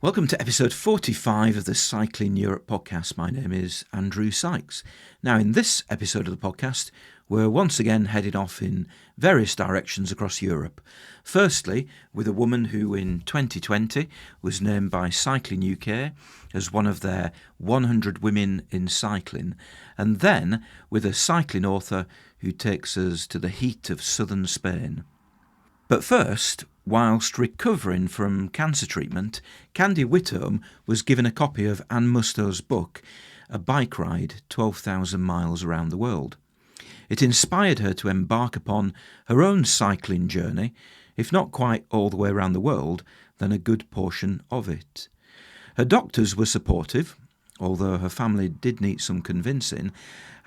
Welcome to episode 45 of the Cycling Europe podcast. My name is Andrew Sykes. Now, in this episode of the podcast, we're once again headed off in various directions across Europe. Firstly, with a woman who in 2020 was named by Cycling UK as one of their 100 women in cycling, and then with a cycling author who takes us to the heat of southern Spain. But first, whilst recovering from cancer treatment, Candy Whittome was given a copy of Anne Mustoe's book, A Bike Ride 12,000 Miles Around the World. It inspired her to embark upon her own cycling journey, if not quite all the way around the world, then a good portion of it. Her doctors were supportive, although her family did need some convincing,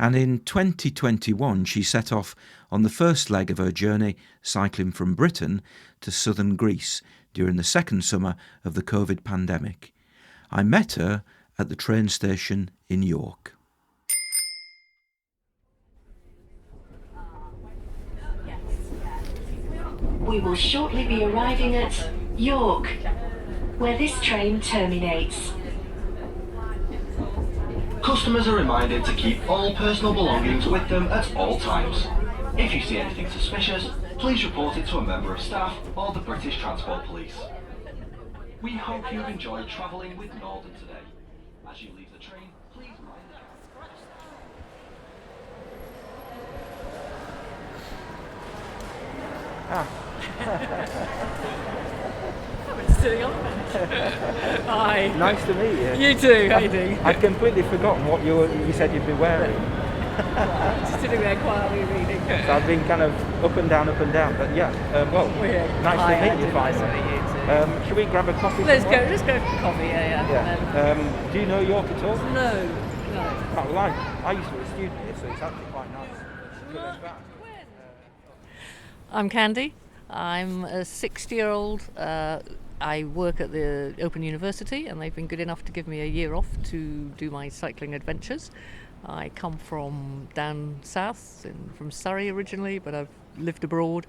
and in 2021 she set off on the first leg of her journey, cycling from Britain to southern Greece during the second summer of the COVID pandemic. I met her at the train station in York. We will shortly be arriving at York, where this train terminates. Customers are reminded to keep all personal belongings with them at all times. If you see anything suspicious, please report it to a member of staff or the British Transport Police. We hope you've enjoyed travelling with Northern today. As you leave the train, please mind the gap. Hi. Nice to meet you. You too. How you doing? I'd completely forgotten what you said you'd be wearing. Just sitting there quietly reading. So I've been kind of up and down, nice Hi, to meet you finally. Should we grab a coffee? Let's somewhere? go for coffee. Yeah. Do you know York at all? No. Oh, well, I used to be a student here, so it's actually quite nice. Good as that. I'm Candy. I'm a 60-year-old. I work at the Open University, and they've been good enough to give me a year off to do my cycling adventures. I come from down south, from Surrey originally, but I've lived abroad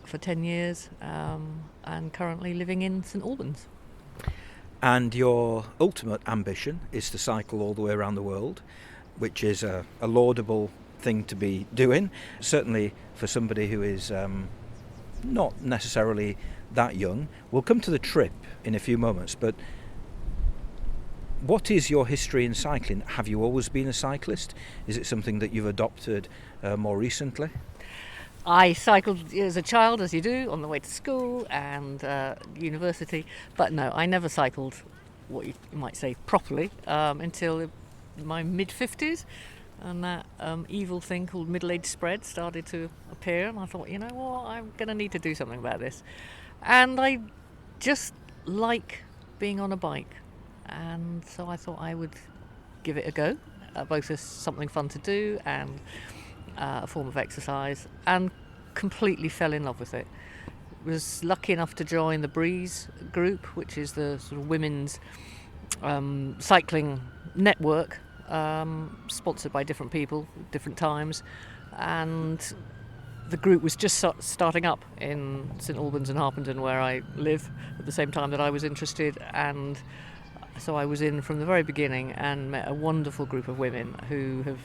for 10 years and currently living in St Albans. And your ultimate ambition is to cycle all the way around the world, which is a laudable thing to be doing, certainly for somebody who is not necessarily that young. We'll come to the trip in a few moments, but what is your history in cycling? Have you always been a cyclist? Is it something that you've adopted more recently? I cycled as a child, as you do, on the way to school and university, but no, I never cycled what you might say properly until my mid-50s, and that evil thing called middle-age spread started to appear, and I thought, you know what, I'm going to need to do something about this. And I just like being on a bike, and so I thought I would give it a go, both as something fun to do and a form of exercise, and completely fell in love with it. Was lucky enough to join the Breeze group, which is the sort of women's cycling network, sponsored by different people at different times, and the group was just starting up in St Albans and Harpenden, where I live, at the same time that I was interested, and so I was in from the very beginning and met a wonderful group of women who have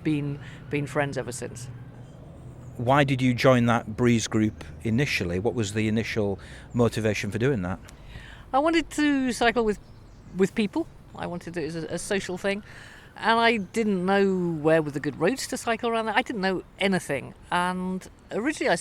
been friends ever since. Why did you join that Breeze group initially? What was the initial motivation for doing that? I wanted to cycle with people. I wanted it as a social thing, and I didn't know where were the good roads to cycle around there. I didn't know anything, and originally I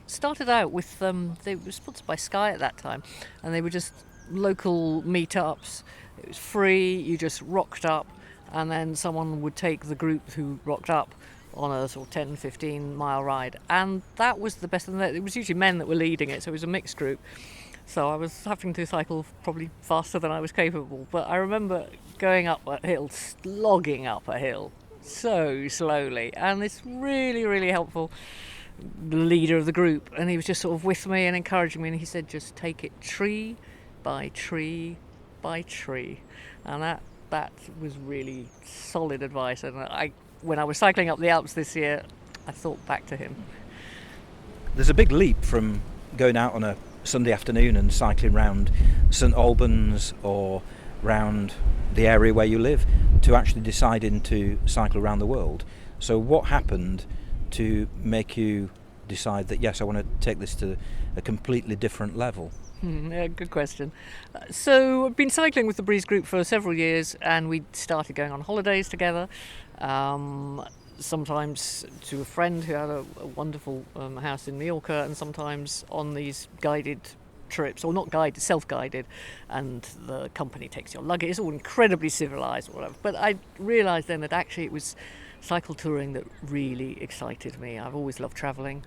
started out with they were sponsored by Sky at that time, and they were just local meetups. It was free. You just rocked up, and then someone would take the group who rocked up on a sort of 10-15 mile ride, and that was the best. It was usually men that were leading it, so it was a mixed group. So I was having to cycle probably faster than I was capable. But I remember going up a hill, slogging up a hill so slowly. And this really, really helpful leader of the group. And he was just sort of with me and encouraging me. And he said, just take it tree by tree by tree. And that was really solid advice. And when I was cycling up the Alps this year, I thought back to him. There's a big leap from going out on a Sunday afternoon and cycling round St Albans or round the area where you live, to actually deciding to cycle around the world. So what happened to make you decide that, yes, I want to take this to a completely different level? Yeah, good question. So I've been cycling with the Breeze Group for several years, and we started going on holidays together. Sometimes to a friend who had a wonderful house in Mallorca, and sometimes on these guided trips, or not guided, self-guided, and the company takes your luggage. It's all incredibly civilised, whatever. But I realised then that actually it was cycle touring that really excited me. I've always loved travelling,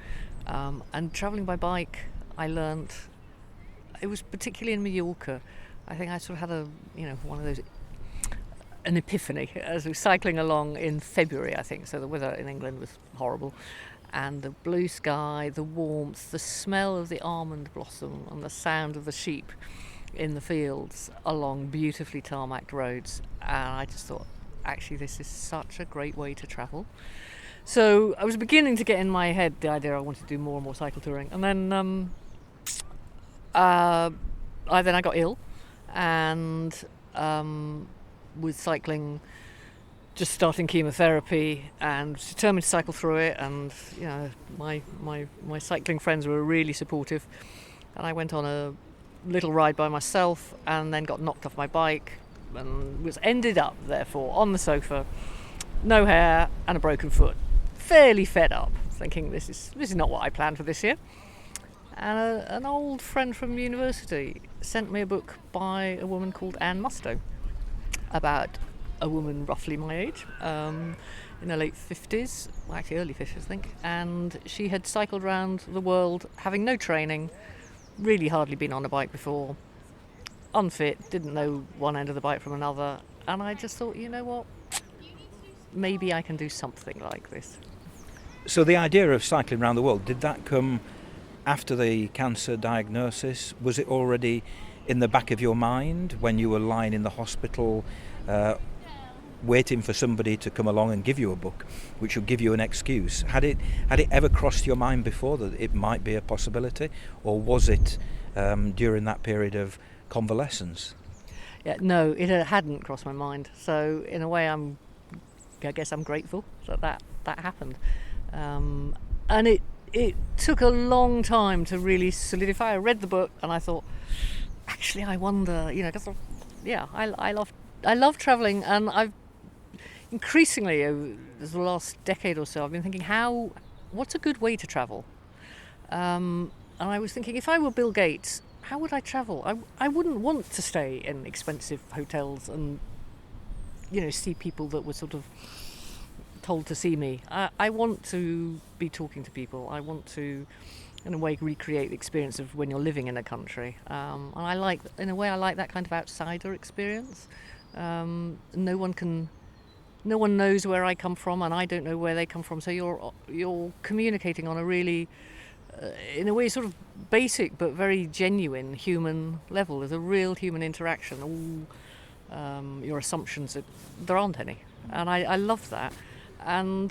and travelling by bike, I learnt. It was particularly in Mallorca. I think I sort of had one of those, an epiphany as we were cycling along in February, I think. So the weather in England was horrible, and the blue sky, the warmth, the smell of the almond blossom, and the sound of the sheep in the fields along beautifully tarmacked roads. And I just thought, actually, this is such a great way to travel. So I was beginning to get in my head the idea I wanted to do more and more cycle touring, and then I got ill, and with cycling, just starting chemotherapy, and was determined to cycle through it. And my cycling friends were really supportive, and I went on a little ride by myself, and then got knocked off my bike, and ended up therefore on the sofa, no hair and a broken foot, fairly fed up, thinking this is not what I planned for this year. And an old friend from university sent me a book by a woman called Anne Mustoe, about a woman roughly my age, in her late 50s, well, actually early 50s I think, and she had cycled around the world having no training, really hardly been on a bike before, unfit, didn't know one end of the bike from another, and I just thought, you know what, maybe I can do something like this. So the idea of cycling around the world, did that come after the cancer diagnosis? Was it already in the back of your mind when you were lying in the hospital, waiting for somebody to come along and give you a book, which would give you an excuse? Had it ever crossed your mind before that it might be a possibility, or was it during that period of convalescence? Yeah, no, it hadn't crossed my mind. So in a way, I guess I'm grateful that happened, and it took a long time to really solidify. I read the book and I thought, actually, I wonder, because I love travelling, and I've increasingly over the last decade or so, I've been thinking, what's a good way to travel? And I was thinking, if I were Bill Gates, how would I travel? I wouldn't want to stay in expensive hotels and see people that were sort of told to see me. I want to be talking to people. I want to, in a way, recreate the experience of when you're living in a country. And I like that kind of outsider experience. No one knows where I come from, and I don't know where they come from. So you're communicating on a really, in a way, sort of basic but very genuine human level. There's a real human interaction. All your assumptions, there aren't any, and I love that. And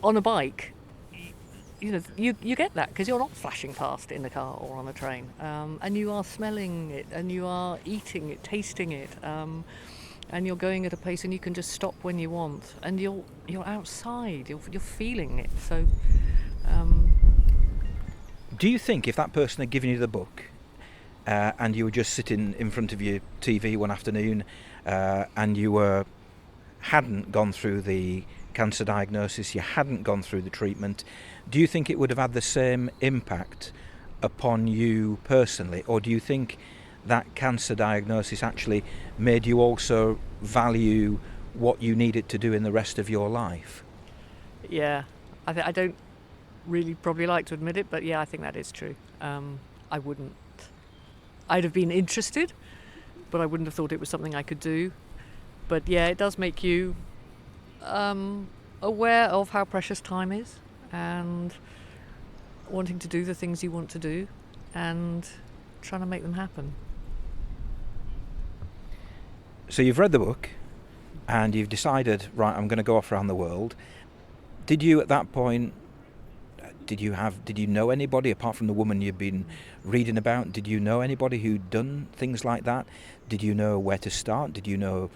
on a bike, you get that because you're not flashing past in the car or on a train, and you are smelling it, and you are eating it, tasting it, and you're going at a pace, and you can just stop when you want, and you're outside, you're feeling it. So, do you think if that person had given you the book, and you were just sitting in front of your TV one afternoon, and you hadn't gone through the cancer diagnosis, you hadn't gone through the treatment, do you think it would have had the same impact upon you personally, or do you think that cancer diagnosis actually made you also value what you needed to do in the rest of your life? Yeah, I don't really probably like to admit it, but yeah, I think that is true. I wouldn't. I'd have been interested, but I wouldn't have thought it was something I could do. But yeah, it does make you aware of how precious time is, and wanting to do the things you want to do, and trying to make them happen. So you've read the book, and you've decided, right, I'm going to go off around the world. Did you at that point did you know anybody apart from the woman you've been reading about? Did you know anybody who'd done things like that? Did you know where to start? Did you know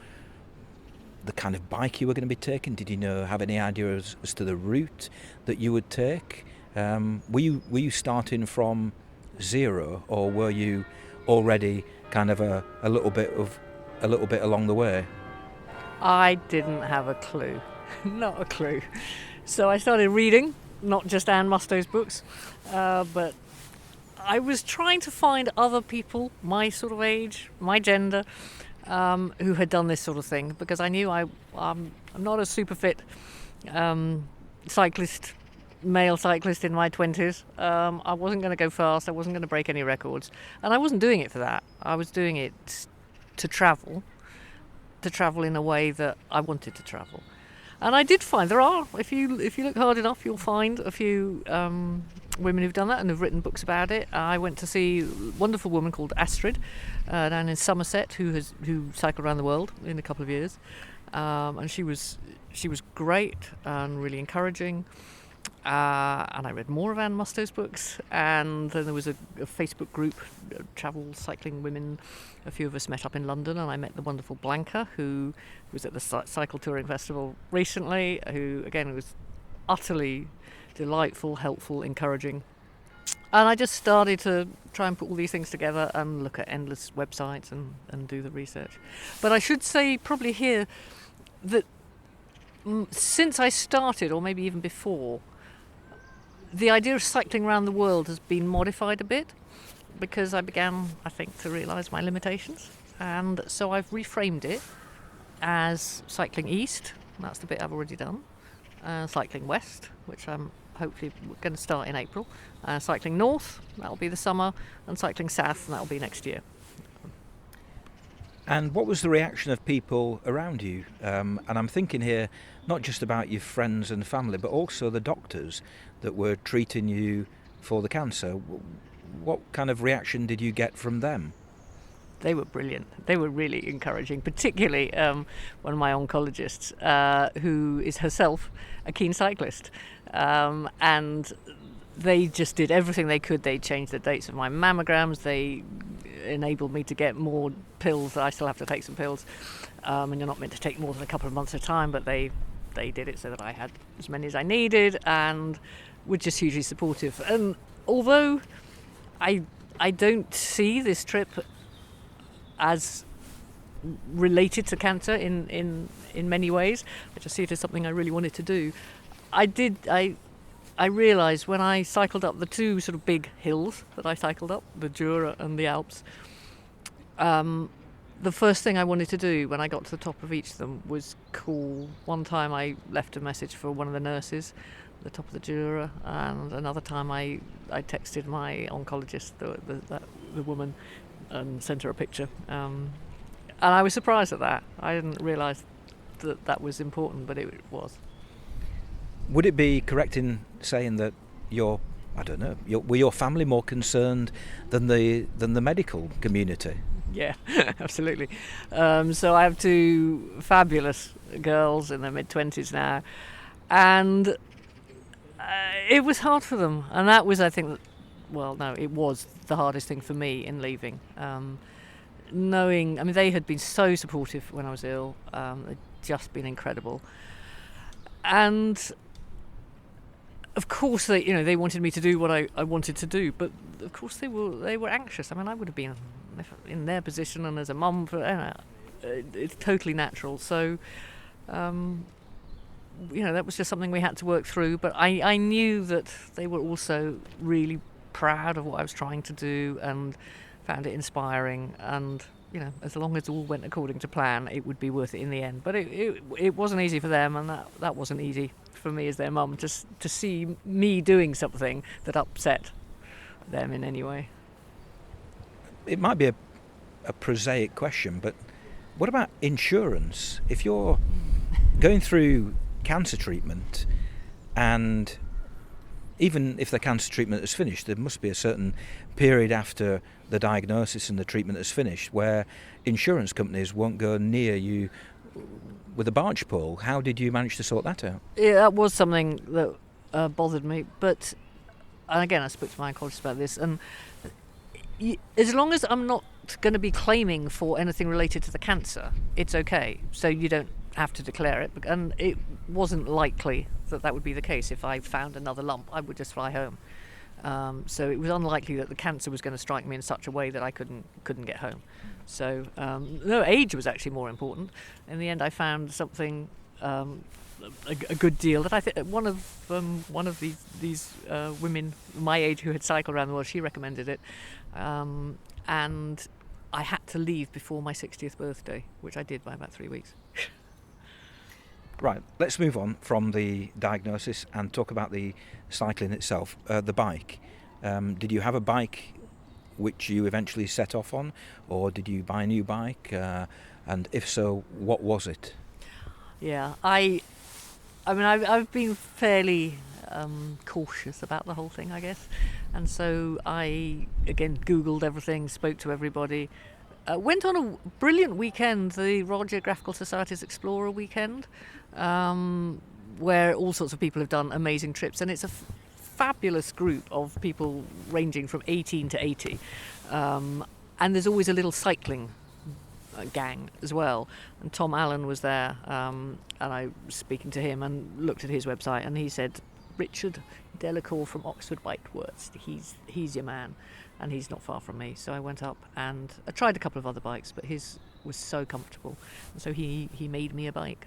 the kind of bike you were going to be taking? Did you have any idea as to the route that you would take? Were you starting from zero, or were you already kind of a little bit along the way? I didn't have a clue, not a clue. So I started reading, not just Anne Mustoe's books, but I was trying to find other people my sort of age, my gender, who had done this sort of thing, because I knew I'm not a super fit male cyclist in my 20s. I wasn't going to go fast, I wasn't going to break any records, and I wasn't doing it for that. I was doing it to travel in a way that I wanted to travel. And I did find there are, if you look hard enough, you'll find a few women who've done that and have written books about it. I went to see a wonderful woman called Astrid down in Somerset who cycled around the world in a couple of years, and she was great and really encouraging. And I read more of Anne Mustoe's books, and then there was a Facebook group, travel cycling women. A few of us met up in London, and I met the wonderful Blanca, who was at the Cycle Touring Festival recently, who again was utterly delightful, helpful, encouraging. And I just started to try and put all these things together and look at endless websites and do the research. But I should say probably here that since I started, or maybe even before, the idea of cycling around the world has been modified a bit, because I began, I think, to realise my limitations. And so I've reframed it as cycling east, that's the bit I've already done, cycling west, which I'm hopefully going to start in April, cycling north, that'll be the summer, and cycling south, and that'll be next year. And what was the reaction of people around you? And I'm thinking here not just about your friends and family, but also the doctors that were treating you for the cancer. What kind of reaction did you get from them? They were brilliant. They were really encouraging, particularly one of my oncologists, who is herself a keen cyclist. And they just did everything they could. They changed the dates of my mammograms. They enabled me to get more pills. I still have to take some pills, and you're not meant to take more than a couple of months at a time, but they did it so that I had as many as I needed, and were just hugely supportive. And although I don't see this trip as related to cancer in many ways, I just see it as something I really wanted to do. I realised when I cycled up the two sort of big hills that I cycled up, the Jura and the Alps, the first thing I wanted to do when I got to the top of each of them was call. One time I left a message for one of the nurses at the top of the Jura, and another time I texted my oncologist, the woman, and sent her a picture. And I was surprised at that. I didn't realise that was important, but it was. Would it be correct in saying that were your family more concerned than the medical community? Yeah, absolutely. So I have two fabulous girls in their mid-20s now, and it was hard for them. And that was, I think, it was the hardest thing for me in leaving. They had been so supportive when I was ill. They'd just been incredible. And of course, they wanted me to do what I wanted to do, but of course they were anxious. I mean, I would have been in their position, and as a mum, it's totally natural. So, that was just something we had to work through. But I knew that they were also really proud of what I was trying to do and found it inspiring. And as long as it all went according to plan, it would be worth it in the end. But it wasn't easy for them, and that wasn't easy for me as their mum, to see me doing something that upset them in any way. It might be a prosaic question, but what about insurance? If you're going through cancer treatment, and even if the cancer treatment is finished, there must be a certain period after the diagnosis and the treatment is finished where insurance companies won't go near you with a barge pole. How did you manage to sort that out? Yeah, that was something that bothered me, but and again, I spoke to my oncologist about this, and as long as I'm not going to be claiming for anything related to the cancer, it's okay. So you don't have to declare it, and it wasn't likely that would be the case. If I found another lump, I would just fly home. So it was unlikely that the cancer was going to strike me in such a way that I couldn't get home. So no, age was actually more important. In the end, I found something, a good deal that I think one of these women my age who had cycled around the world, she recommended it, and I had to leave before my 60th birthday, which I did by about 3 weeks. Right, let's move on from the diagnosis and talk about the cycling itself. The bike. Did you have a bike which you eventually set off on, or did you buy a new bike? And if so, what was it? Yeah, I mean, I've been fairly cautious about the whole thing, I guess. And so I, again, Googled everything, spoke to everybody. Went on a brilliant weekend, the Royal Geographical Society's Explorer weekend, where all sorts of people have done amazing trips. And it's a fabulous group of people ranging from 18 to 80. And there's always a little cycling gang as well. And Tom Allen was there, and I was speaking to him and looked at his website, and he said, Richard Delacour from Oxford Bike Works, he's your man, and he's not far from me. So I went up and I tried a couple of other bikes, but his was so comfortable, and so he made me a bike.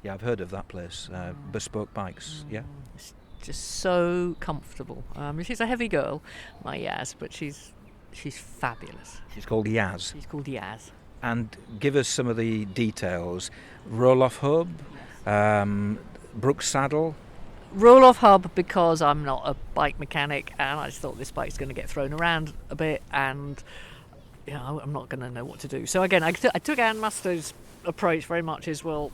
Yeah, I've heard of that place, Bespoke Bikes. Yeah, it's just so comfortable. She's a heavy girl, my Yaz, but she's fabulous. She's called Yaz. She's called Yaz. And give us some of the details. Roll-off hub, Brooks saddle. Roll-off hub, because I'm not a bike mechanic, and I just thought this bike's going to get thrown around a bit, and I'm not going to know what to do. So again, I took Anne Mustoe's approach very much as, well,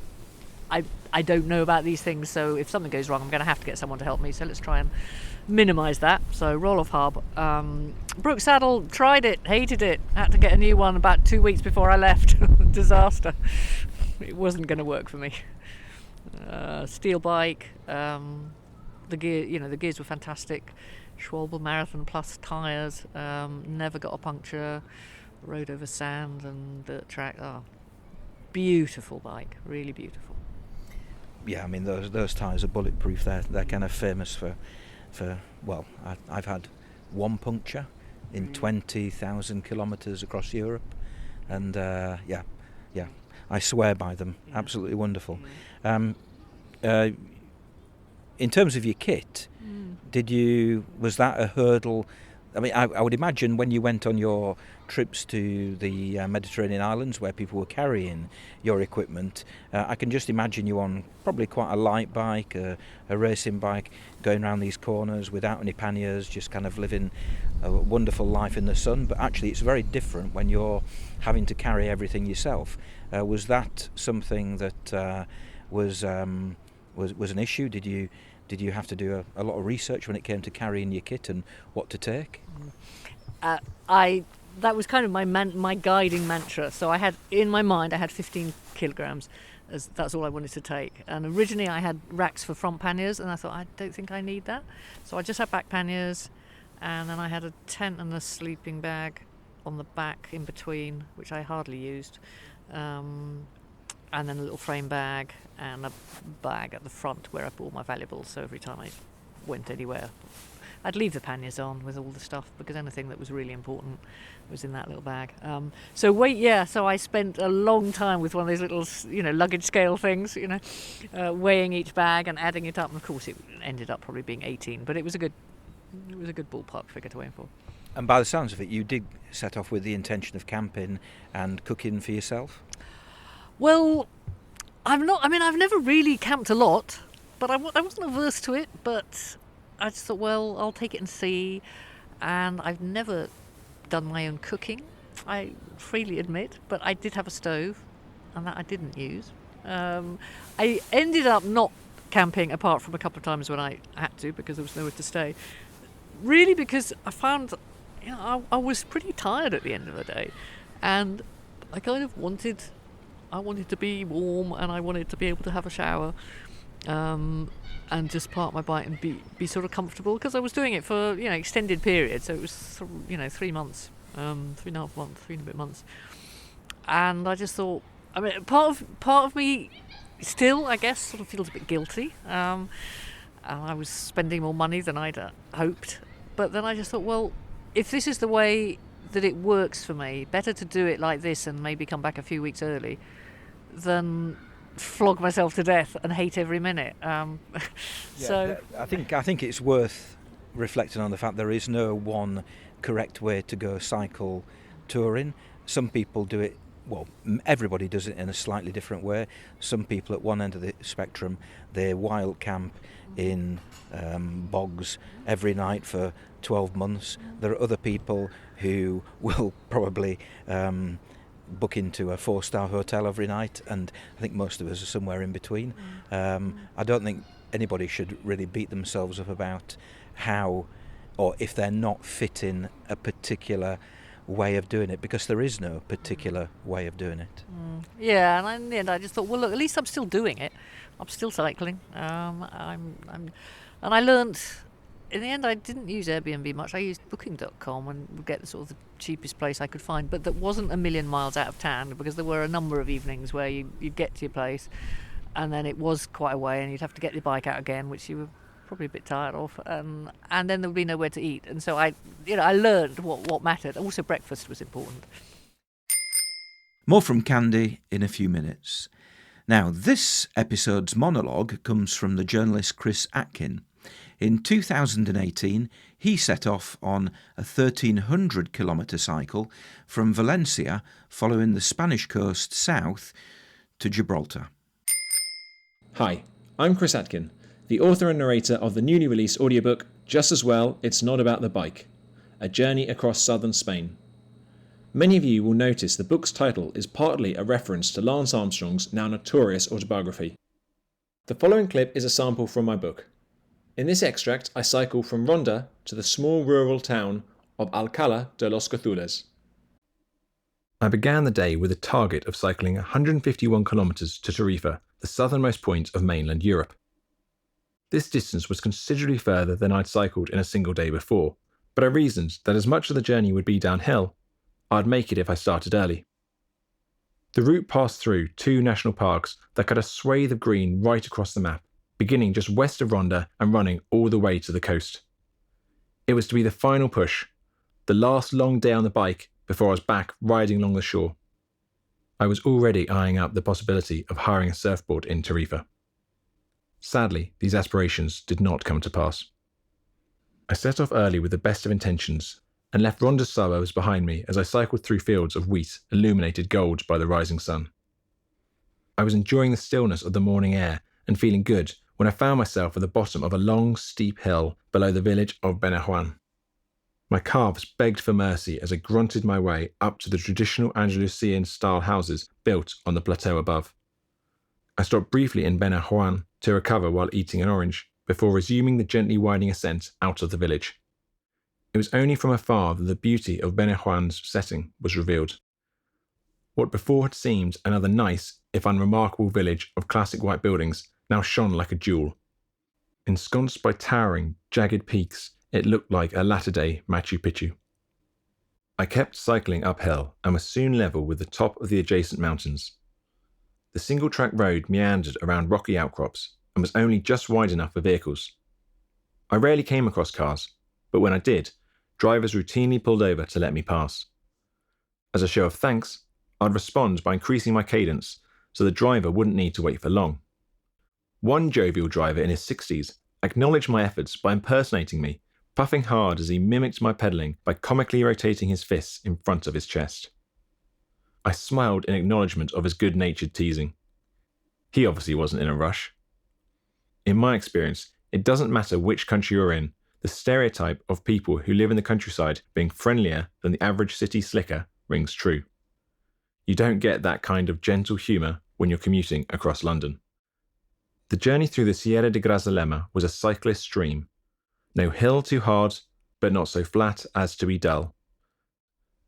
I don't know about these things, so if something goes wrong, I'm going to have to get someone to help me, so let's try and minimise that. So roll-off hub. Brooks saddle, tried it, hated it, had to get a new one about 2 weeks before I left. Disaster. It wasn't going to work for me. Steel bike, the gears were fantastic. Schwalbe Marathon Plus tyres, never got a puncture, rode over sand and dirt track. Beautiful bike, really beautiful. Yeah, I mean those tyres are bulletproof. They're kind of famous for well, I've had one puncture in 20,000 kilometres across Europe, and yeah, I swear by them. Yeah. Absolutely wonderful. In terms of your kit, was that a hurdle? I mean, I would imagine when you went on your trips to the Mediterranean islands where people were carrying your equipment, I can just imagine you on probably quite a light bike, a racing bike, going around these corners without any panniers, just kind of living a wonderful life in the sun. But actually it's very different when you're having to carry everything yourself. Was that something that was an issue? Did you have to do a lot of research when it came to carrying your kit and what to take? That was kind of my guiding mantra. So I had in my mind 15 kilograms, as that's all I wanted to take. And originally I had racks for front panniers, and I thought I don't think I need that. So I just had back panniers, and then I had a tent and a sleeping bag on the back in between, which I hardly used. And then a little frame bag and a bag at the front where I put all my valuables, so every time I went anywhere I'd leave the panniers on with all the stuff, because anything that was really important was in that little bag. So I spent a long time with one of those little luggage scale things, weighing each bag and adding it up, and of course it ended up probably being 18, but it was a good ballpark figure to aim for. And by the sounds of it, you did set off with the intention of camping and cooking for yourself? Well, I've never really camped a lot, but I wasn't averse to it, but I just thought, well, I'll take it and see. And I've never done my own cooking, I freely admit, but I did have a stove, and that I didn't use. I ended up not camping apart from a couple of times when I had to, because there was nowhere to stay. Really, because I found, I was pretty tired at the end of the day, and I kind of wanted to be warm, and I wanted to be able to have a shower, and just park my bike and be sort of comfortable, because I was doing it for extended periods, so it was 3 months, 3.5 months, 3 and a bit months, and I just thought, I mean, part of me still, I guess, sort of feels a bit guilty, and I was spending more money than I'd hoped, but then I just thought, well, if this is the way that it works for me, better to do it like this and maybe come back a few weeks early than flog myself to death and hate every minute. So I think it's worth reflecting on the fact there is no one correct way to go cycle touring. Some people do it, well, everybody does it in a slightly different way. Some people at one end of the spectrum, they wild camp in bogs every night for 12 months. There are other people who will probably book into a 4-star hotel every night, and I think most of us are somewhere in between. I don't think anybody should really beat themselves up about how, or if they're not fitting a particular way of doing it, because there is no particular way of doing it. Yeah, and in the end I just thought, well, look, at least I'm still doing it. I'm still cycling. And I learnt. In the end, I didn't use Airbnb much. I used Booking.com and would get the sort of the cheapest place I could find, but that wasn't a million miles out of town, because there were a number of evenings where you'd get to your place, and then it was quite a way, and you'd have to get your bike out again, which you were probably a bit tired of, and then there would be nowhere to eat. And so I learned what mattered. Also, breakfast was important. More from Candy in a few minutes. Now, this episode's monologue comes from the journalist Chris Atkin. In 2018, he set off on a 1,300-kilometre cycle from Valencia, following the Spanish coast south to Gibraltar. Hi, I'm Chris Atkin, the author and narrator of the newly released audiobook Just As Well It's Not About the Bike, A Journey Across Southern Spain. Many of you will notice the book's title is partly a reference to Lance Armstrong's now notorious autobiography. The following clip is a sample from my book. In this extract, I cycle from Ronda to the small rural town of Alcalá de los Gazules. I began the day with a target of cycling 151 kilometres to Tarifa, the southernmost point of mainland Europe. This distance was considerably further than I'd cycled in a single day before, but I reasoned that as much of the journey would be downhill, I'd make it if I started early. The route passed through 2 national parks that cut a swathe of green right across the map, beginning just west of Ronda and running all the way to the coast. It was to be the final push, the last long day on the bike before I was back riding along the shore. I was already eyeing up the possibility of hiring a surfboard in Tarifa. Sadly, these aspirations did not come to pass. I set off early with the best of intentions and left Ronda's suburbs behind me as I cycled through fields of wheat illuminated gold by the rising sun. I was enjoying the stillness of the morning air and feeling good when I found myself at the bottom of a long, steep hill below the village of Benajuan. My calves begged for mercy as I grunted my way up to the traditional Andalusian-style houses built on the plateau above. I stopped briefly in Benajuan to recover while eating an orange, before resuming the gently winding ascent out of the village. It was only from afar that the beauty of Benajuan's setting was revealed. What before had seemed another nice, if unremarkable village of classic white buildings now shone like a jewel. Ensconced by towering, jagged peaks, it looked like a latter-day Machu Picchu. I kept cycling uphill and was soon level with the top of the adjacent mountains. The single-track road meandered around rocky outcrops and was only just wide enough for vehicles. I rarely came across cars, but when I did, drivers routinely pulled over to let me pass. As a show of thanks, I'd respond by increasing my cadence so the driver wouldn't need to wait for long. One jovial driver in his 60s acknowledged my efforts by impersonating me, puffing hard as he mimicked my pedalling by comically rotating his fists in front of his chest. I smiled in acknowledgement of his good-natured teasing. He obviously wasn't in a rush. In my experience, it doesn't matter which country you're in, the stereotype of people who live in the countryside being friendlier than the average city slicker rings true. You don't get that kind of gentle humour when you're commuting across London. The journey through the Sierra de Grazalema was a cyclist's dream. No hill too hard, but not so flat as to be dull.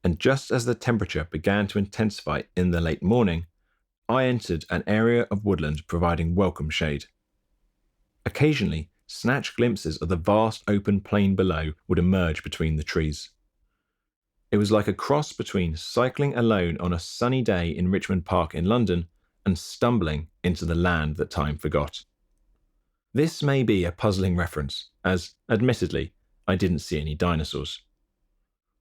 And just as the temperature began to intensify in the late morning, I entered an area of woodland providing welcome shade. Occasionally, snatched glimpses of the vast open plain below would emerge between the trees. It was like a cross between cycling alone on a sunny day in Richmond Park in London and stumbling into the land that time forgot. This may be a puzzling reference, as, admittedly, I didn't see any dinosaurs.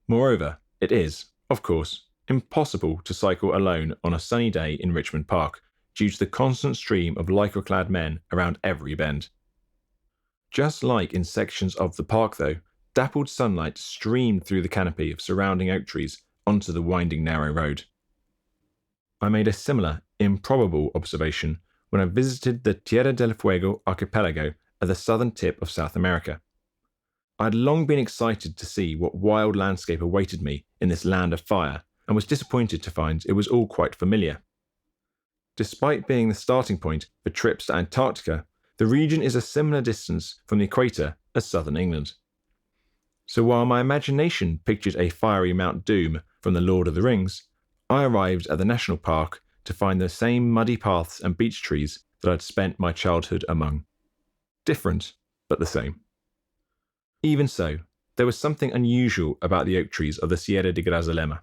Moreover, it is, of course, impossible to cycle alone on a sunny day in Richmond Park due to the constant stream of lycra-clad men around every bend. Just like in sections of the park, though, dappled sunlight streamed through the canopy of surrounding oak trees onto the winding narrow road. I made a similar, improbable observation when I visited the Tierra del Fuego archipelago at the southern tip of South America. I had long been excited to see what wild landscape awaited me in this land of fire, and was disappointed to find it was all quite familiar. Despite being the starting point for trips to Antarctica, the region is a similar distance from the equator as southern England. So while my imagination pictured a fiery Mount Doom from The Lord of the Rings, I arrived at the national park to find the same muddy paths and beech trees that I'd spent my childhood among. Different, but the same. Even so, there was something unusual about the oak trees of the Sierra de Grazalema.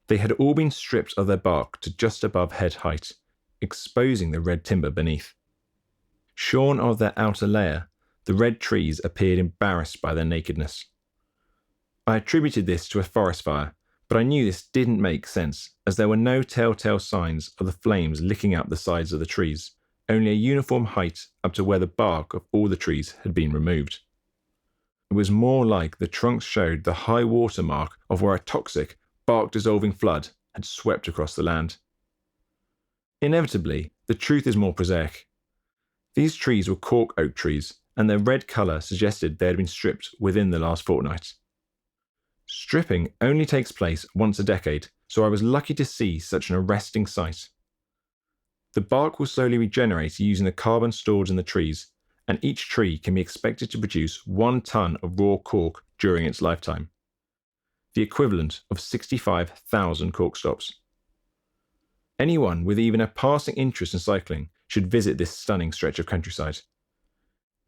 They had all been stripped of their bark to just above head height, exposing the red timber beneath. Shorn of their outer layer, the red trees appeared embarrassed by their nakedness. I attributed this to a forest fire, but I knew this didn't make sense, as there were no telltale signs of the flames licking up the sides of the trees, only a uniform height up to where the bark of all the trees had been removed. It was more like the trunks showed the high water mark of where a toxic, bark-dissolving flood had swept across the land. Inevitably, the truth is more prosaic. These trees were cork oak trees, and their red colour suggested they had been stripped within the last fortnight. Stripping only takes place once a decade, so I was lucky to see such an arresting sight. The bark will slowly regenerate using the carbon stored in the trees, and each tree can be expected to produce 1 ton of raw cork during its lifetime, the equivalent of 65,000 cork stops. Anyone with even a passing interest in cycling should visit this stunning stretch of countryside.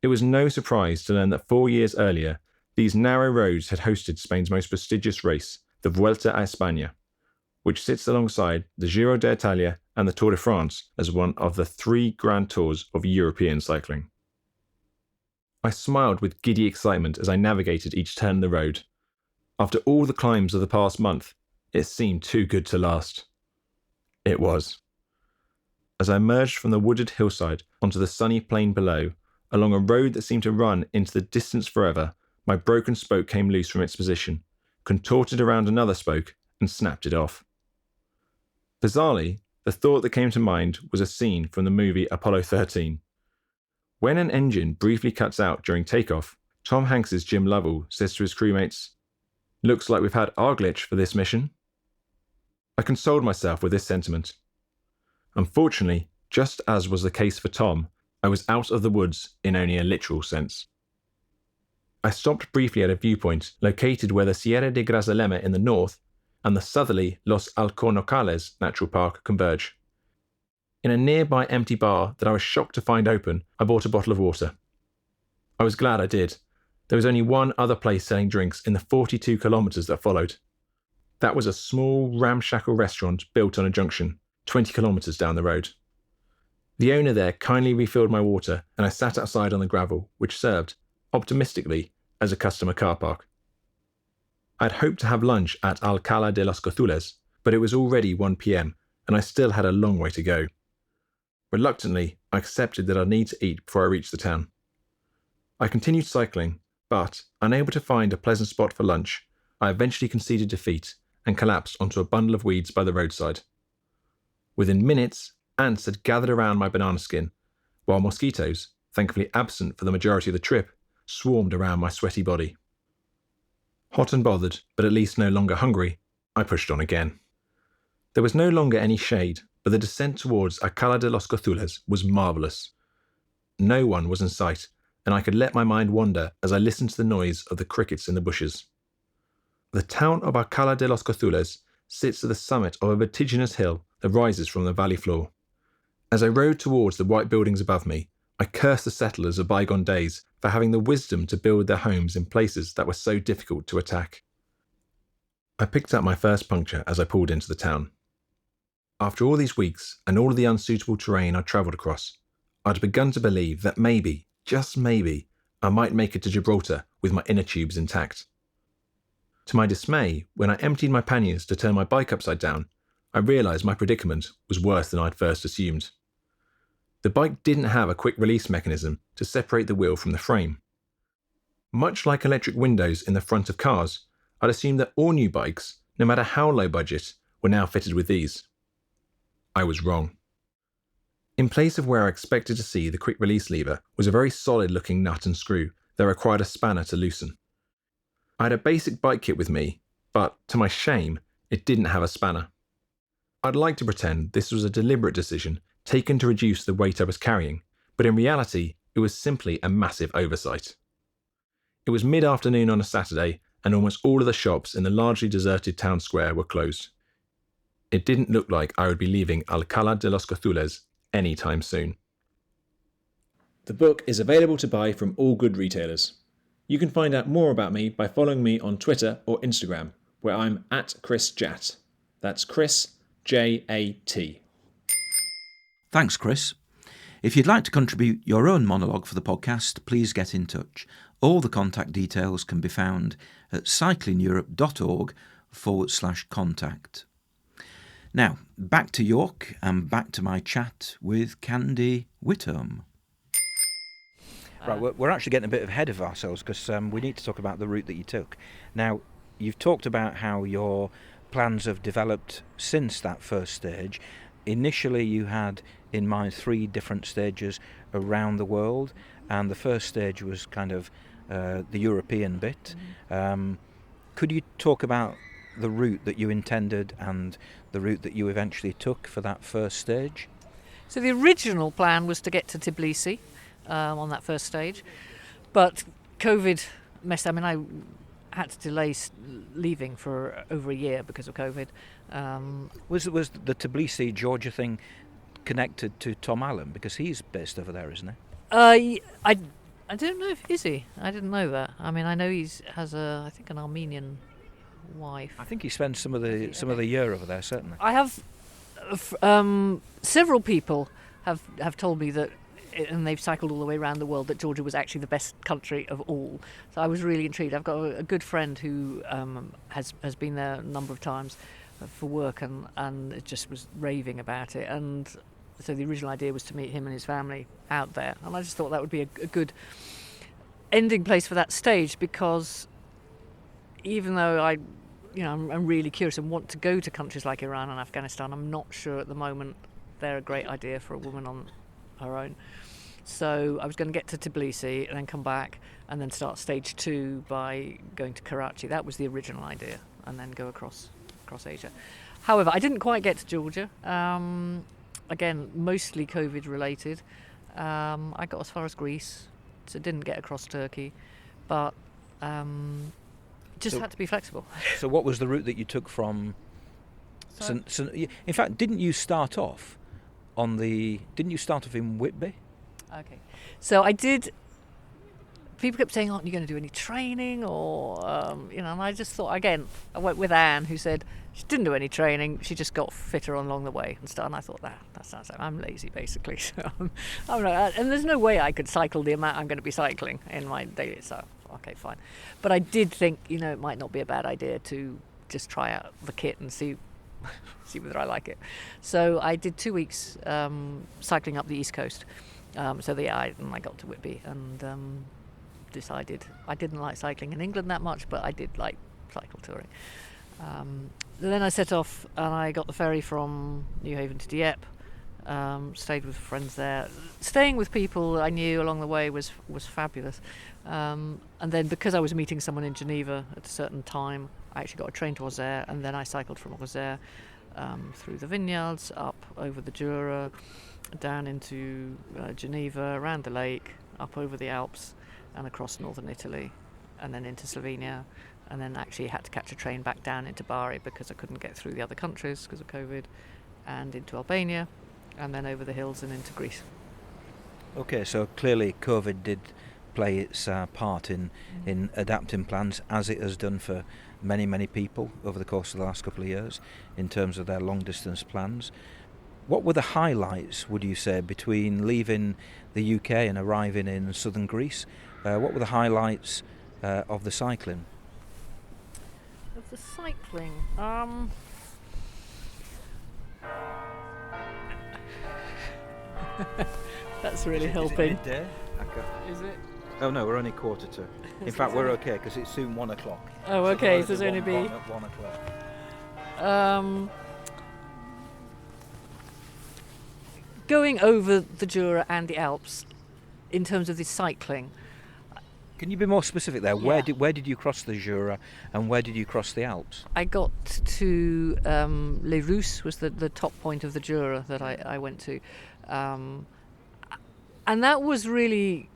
It was no surprise to learn that 4 years earlier, these narrow roads had hosted Spain's most prestigious race, the Vuelta a España, which sits alongside the Giro d'Italia and the Tour de France as one of the 3 grand tours of European cycling. I smiled with giddy excitement as I navigated each turn of the road. After all the climbs of the past month, it seemed too good to last. It was. As I emerged from the wooded hillside onto the sunny plain below, along a road that seemed to run into the distance forever, my broken spoke came loose from its position, contorted around another spoke, and snapped it off. Bizarrely, the thought that came to mind was a scene from the movie Apollo 13. When an engine briefly cuts out during takeoff, Tom Hanks's Jim Lovell says to his crewmates, "Looks like we've had our glitch for this mission." I consoled myself with this sentiment. Unfortunately, just as was the case for Tom, I was out of the woods in only a literal sense. I stopped briefly at a viewpoint located where the Sierra de Grazalema in the north and the southerly Los Alcornocales Natural Park converge. In a nearby empty bar that I was shocked to find open, I bought a bottle of water. I was glad I did. There was only one other place selling drinks in the 42 kilometres that followed. That was a small, ramshackle restaurant built on a junction, 20 kilometres down the road. The owner there kindly refilled my water, and I sat outside on the gravel, which served, optimistically, as a customer car park. I had hoped to have lunch at Alcalá de los Cozules, but it was already 1 p.m, and I still had a long way to go. Reluctantly, I accepted that I'd need to eat before I reached the town. I continued cycling, but, unable to find a pleasant spot for lunch, I eventually conceded defeat and collapsed onto a bundle of weeds by the roadside. Within minutes, ants had gathered around my banana skin, while mosquitoes, thankfully absent for the majority of the trip, swarmed around my sweaty body. Hot and bothered, but at least no longer hungry, I pushed on again. There was no longer any shade, but the descent towards Alcalá de los Cozules was marvellous. No one was in sight, and I could let my mind wander as I listened to the noise of the crickets in the bushes. The town of Alcalá de los Cozules sits at the summit of a vertiginous hill that rises from the valley floor. As I rode towards the white buildings above me, I cursed the settlers of bygone days for having the wisdom to build their homes in places that were so difficult to attack. I picked up my first puncture as I pulled into the town. After all these weeks and all of the unsuitable terrain I'd travelled across, I'd begun to believe that maybe, just maybe, I might make it to Gibraltar with my inner tubes intact. To my dismay, when I emptied my panniers to turn my bike upside down, I realised my predicament was worse than I'd first assumed. The bike didn't have a quick release mechanism to separate the wheel from the frame. Much like electric windows in the front of cars, I'd assumed that all new bikes, no matter how low budget, were now fitted with these. I was wrong. In place of where I expected to see the quick release lever was a very solid looking nut and screw that required a spanner to loosen. I had a basic bike kit with me, but to my shame, it didn't have a spanner. I'd like to pretend this was a deliberate decision taken to reduce the weight I was carrying, but in reality, it was simply a massive oversight. It was mid-afternoon on a Saturday, and almost all of the shops in the largely deserted town square were closed. It didn't look like I would be leaving Alcalá de los Cozules any time soon. The book is available to buy from all good retailers. You can find out more about me by following me on Twitter or Instagram, where I'm at Chris Jatt. That's Chris, J-A-T. Thanks, Chris. If you'd like to contribute your own monologue for the podcast, please get in touch. All the contact details can be found at cyclingeurope.org/contact. Now, back to York and back to my chat with Candy Whittome. Right, we're actually getting a bit ahead of ourselves because we need to talk about the route that you took. Now, you've talked about how your plans have developed since that first stage. Initially, you had in mind 3 different stages around the world, and the first stage was kind of the European bit. Could you talk about the route that you intended and the route that you eventually took for that first stage? So the original plan was to get to Tbilisi on that first stage, but COVID messed. I mean, I had to delay leaving for over a year because of COVID. Was the Tbilisi, Georgia thing connected to Tom Allen, because he's based over there, isn't he? I don't know if is he. I didn't know that. I mean, I know has I think an Armenian wife. I think he spends some of the year over there, certainly. I have several people have told me that, and they've cycled all the way around the world, that Georgia was actually the best country of all. So I was really intrigued. I've got a good friend who has been there a number of times for work, and it just was raving about it. And so the original idea was to meet him and his family out there, and I just thought that would be a good ending place for that stage, because even though I'm really curious and want to go to countries like Iran and Afghanistan, I'm not sure at the moment they're a great idea for a woman on her own. So I was going to get to Tbilisi and then come back and then start stage 2 by going to Karachi. That was the original idea, and then go across Asia. However, I didn't quite get to Georgia. Again, mostly COVID related. I got as far as Greece, so didn't get across Turkey, but had to be flexible. So what was the route that you took from? In fact, didn't you start off in Whitby? Okay, so I did. People kept saying, "Aren't you going to do any training?" Or and I just thought, again, I went with Anne, who said she didn't do any training. She just got fitter along the way and stuff. And I thought that sounds like I'm lazy, basically. So I'm like, and there's no way I could cycle the amount I'm going to be cycling in my daily. So okay, fine. But I did think, it might not be a bad idea to just try out the kit and see whether I like it. So I did 2 weeks cycling up the East Coast. I got to Whitby and decided I didn't like cycling in England that much, but I did like cycle touring. Then I set off and I got the ferry from New Haven to Dieppe. Stayed with friends there. Staying with people I knew along the way was fabulous. And then because I was meeting someone in Geneva at a certain time, I actually got a train to Auxerre, and then I cycled from Auxerre through the vineyards, up over the Jura, down into Geneva, around the lake, up over the Alps, and across northern Italy, and then into Slovenia, and then actually had to catch a train back down into Bari because I couldn't get through the other countries because of COVID, and into Albania, and then over the hills and into Greece. Okay, so clearly COVID did play its part in adapting plans, as it has done for many, many people over the course of the last couple of years in terms of their long-distance plans. What were the highlights, would you say, between leaving the UK and arriving in southern Greece? What were the highlights of the cycling? Of the cycling, that's really helping. Is it midday? Is it? Oh no, we're only 1:45. In fact, we're okay because it's soon 1 o'clock. Oh, okay. So there's one only be. at 1 o'clock. Going over the Jura and the Alps, in terms of the cycling. Can you be more specific there? Yeah. Where did you cross the Jura and where did you cross the Alps? I got to Les Rousses, was the top point of the Jura that I went to, and that was really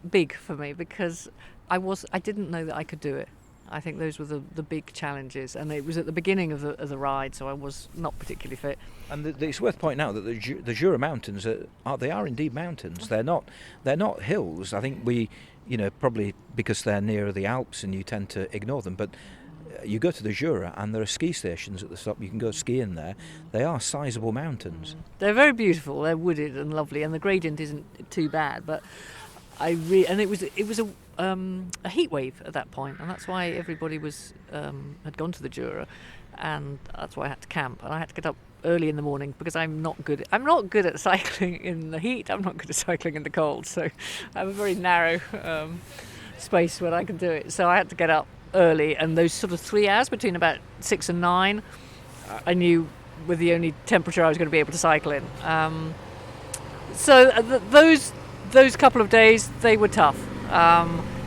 big for me because I didn't know that I could do it. I think those were the big challenges, and it was at the beginning of the ride, so I was not particularly fit. And it's worth pointing out that the Jura mountains they are indeed mountains. They're not hills. I think we, probably because they're near the Alps and you tend to ignore them, but you go to the Jura and there are ski stations at the top. You can go skiing there. They are sizable mountains. They're very beautiful. They're wooded and lovely, and the gradient isn't too bad. But and it was a heat wave at that point, and that's why everybody had gone to the Jura, and that's why I had to camp, and I had to get up early in the morning because I'm not good at cycling in the heat. I'm not good at cycling in the cold, so I have a very narrow space where I can do it. So I had to get up early, and those sort of 3 hours between about 6 and 9, I knew were the only temperature I was going to be able to cycle in. Those couple of days, they were tough.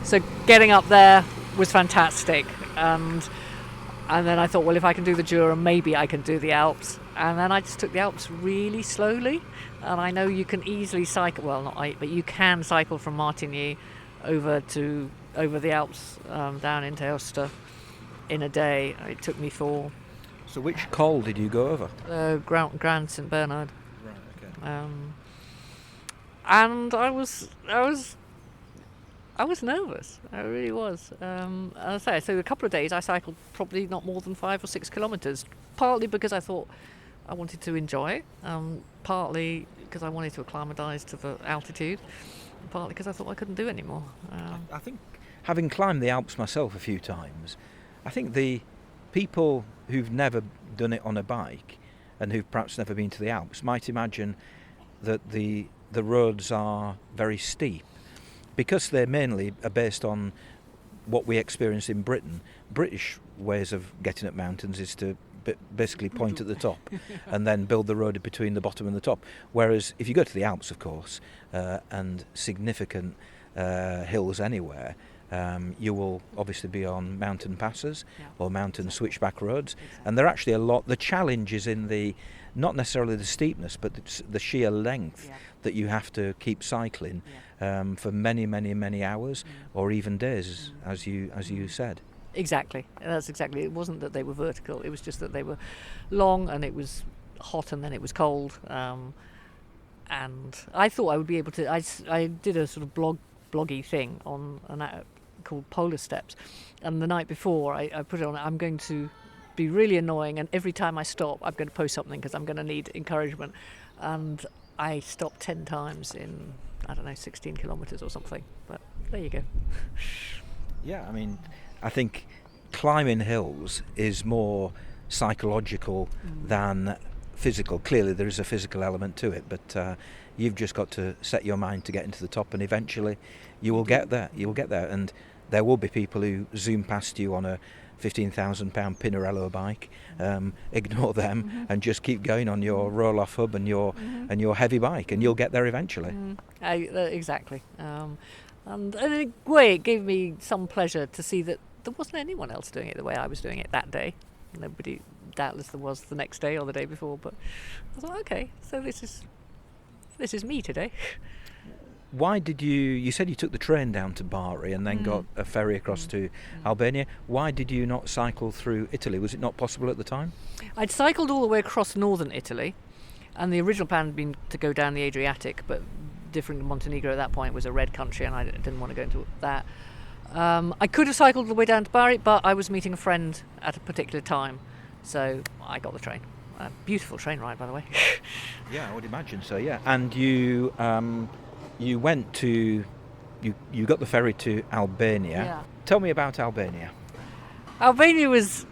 So getting up there was fantastic, and then I thought, well, if I can do the Jura, maybe I can do the Alps. And then I just took the Alps really slowly, and I know you can easily cycle, well, not I, but you can cycle from Martigny over the Alps down into Ulster in a day. It took me 4. So which col did you go over? Grand St Bernard. Right. Okay. And I was nervous. I really was. As I say, so a couple of days I cycled probably not more than 5 or 6 kilometres, partly because I thought I wanted to enjoy it, partly because I wanted to acclimatise to the altitude, and partly because I thought I couldn't do it anymore. I think, having climbed the Alps myself a few times, I think the people who've never done it on a bike and who've perhaps never been to the Alps might imagine that the roads are very steep. Because they mainly are based on what we experience in Britain. British ways of getting up mountains is to basically point at the top and then build the road between the bottom and the top. Whereas if you go to the Alps, of course, and significant hills anywhere, you will obviously be on mountain passes or mountain switchback roads. And they're actually the challenge is in not necessarily the steepness, but the sheer length that you have to keep cycling for many, many, many hours or even days, as you said. Exactly. That's exactly. It wasn't that they were vertical. It was just that they were long, and it was hot, and then it was cold. And I thought I would be able to. I did a sort of bloggy thing on an app called Polar Steps, and the night before I put it on. I'm going to be really annoying, and every time I stop, I'm going to post something because I'm going to need encouragement. And I stopped 10 times in 16 kilometres or something. But there you go. Yeah, I mean, I think climbing hills is more psychological than physical. Clearly there is a physical element to it, but you've just got to set your mind to get into the top, and eventually you will get there. And there will be people who zoom past you on a £15,000 Pinarello bike. Ignore them and just keep going on your roll-off hub and your heavy bike, and you'll get there eventually. Exactly. And in a way, it gave me some pleasure to see that there wasn't anyone else doing it the way I was doing it that day. Nobody, doubtless there was the next day or the day before, but I thought, okay, so this is me today. Why did you said you took the train down to Bari and then got a ferry across to Albania. Why did you not cycle through Italy? Was it not possible at the time? I'd cycled all the way across northern Italy, and the original plan had been to go down the Adriatic, but different to Montenegro at that point. It was a red country, and I didn't want to go into that. I could have cycled all the way down to Bari, but I was meeting a friend at a particular time, so I got the train. A beautiful train ride, by the way. Yeah, I would imagine so. Yeah, and you went to you got the ferry to Albania. Yeah. Tell me about Albania. Albania was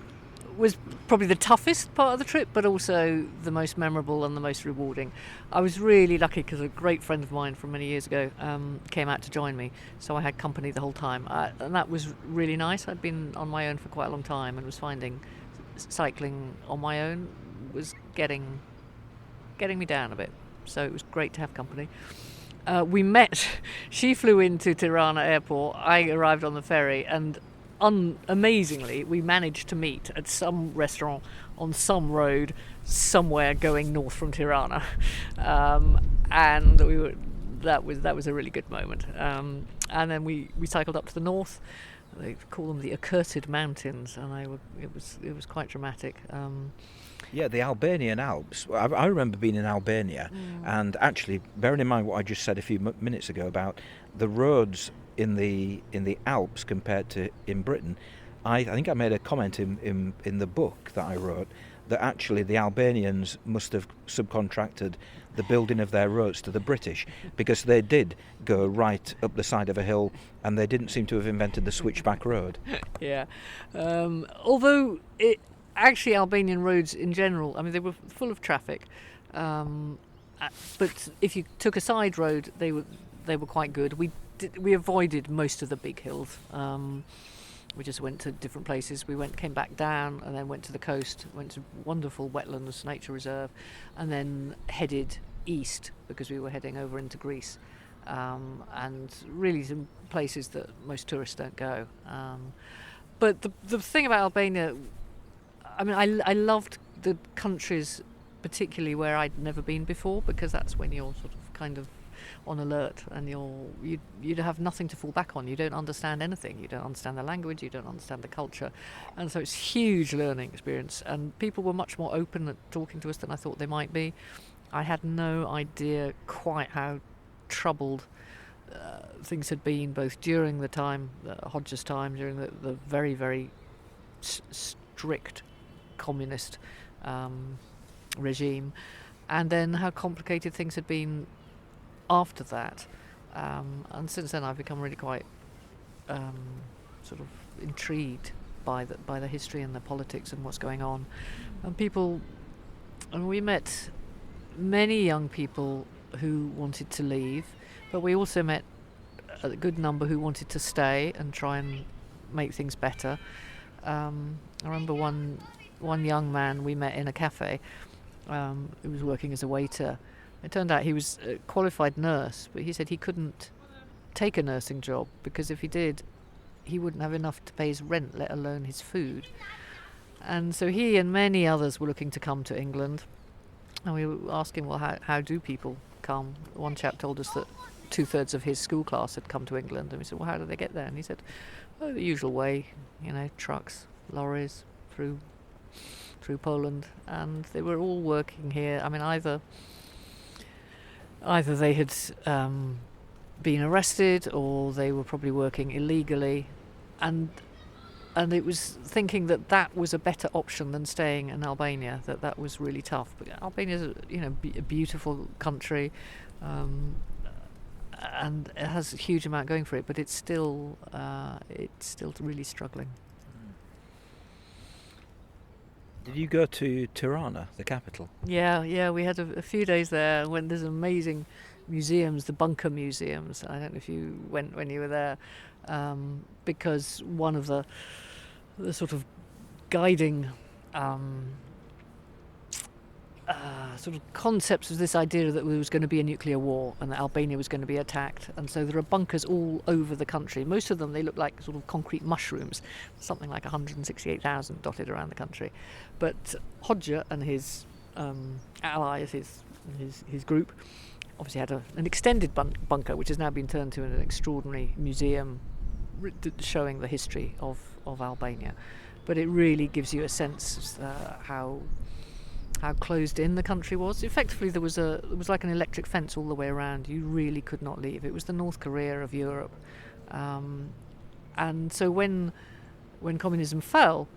probably the toughest part of the trip, but also the most memorable and the most rewarding. I was really lucky because a great friend of mine from many years ago came out to join me, so I had company the whole time, and that was really nice. I'd been on my own for quite a long time and was finding cycling on my own was getting me down a bit, so it was great to have company. We met. She flew into Tirana airport, I arrived on the ferry, and amazingly we managed to meet at some restaurant on some road somewhere going north from Tirana, and that was a really good moment. And then we cycled up to the north. They call them the Accursed Mountains, and it was quite dramatic. Yeah, the Albanian Alps. I remember being in Albania, and actually, bearing in mind what I just said a few minutes ago about the roads in the Alps compared to in Britain, I think I made a comment in the book that I wrote that actually the Albanians must have subcontracted the building of their roads to the British, because they did go right up the side of a hill, and they didn't seem to have invented the switchback road. Yeah, although actually Albanian roads in general, I mean, they were full of traffic, but if you took a side road, they were quite good. We avoided most of the big hills. We just went to different places. We came back down, and then went to the coast, went to wonderful wetlands nature reserve, and then headed east because we were heading over into Greece, and really some places that most tourists don't go. But the thing about Albania, I mean, I loved the countries, particularly where I'd never been before, because that's when you're sort of kind of on alert, and you'd have nothing to fall back on. You don't understand anything. You don't understand the language. You don't understand the culture, and so it's a huge learning experience. And people were much more open at talking to us than I thought they might be. I had no idea quite how troubled things had been, both during the time, Hodja's time, during the very, very strict communist regime, and then how complicated things had been after that, and since then I've become really quite sort of intrigued by the history and the politics and what's going on. And we met many young people who wanted to leave, but we also met a good number who wanted to stay and try and make things better. I remember one young man we met in a cafe who was working as a waiter. It turned out he was a qualified nurse, but he said he couldn't take a nursing job because if he did, he wouldn't have enough to pay his rent, let alone his food. And so he and many others were looking to come to England. And we were asking, well, how do people come? One chap told us that 2/3 of his school class had come to England. And we said, well, how do they get there? And he said, oh, the usual way, trucks, lorries, through Poland. And they were all working here. I mean, either they had been arrested, or they were probably working illegally, and it was thinking that was a better option than staying in Albania. That was really tough. But Albania is a beautiful country, and it has a huge amount going for it, but it's still really struggling. Did you go to Tirana, the capital? Yeah, we had a few days there. When there's amazing museums, the bunker museums. I don't know if you went when you were there, because one of the sort of guiding sort of concepts of this idea that there was going to be a nuclear war and that Albania was going to be attacked, and so there are bunkers all over the country. Most of them, they look like sort of concrete mushrooms, something like 168,000 dotted around the country. But Hodja and his allies, his group, obviously had an extended bunker, which has now been turned to an extraordinary museum showing the history of Albania. But it really gives you a sense how how closed in the country was. Effectively, there was like an electric fence all the way around. You really could not leave. It was the North Korea of Europe, and so when communism fell,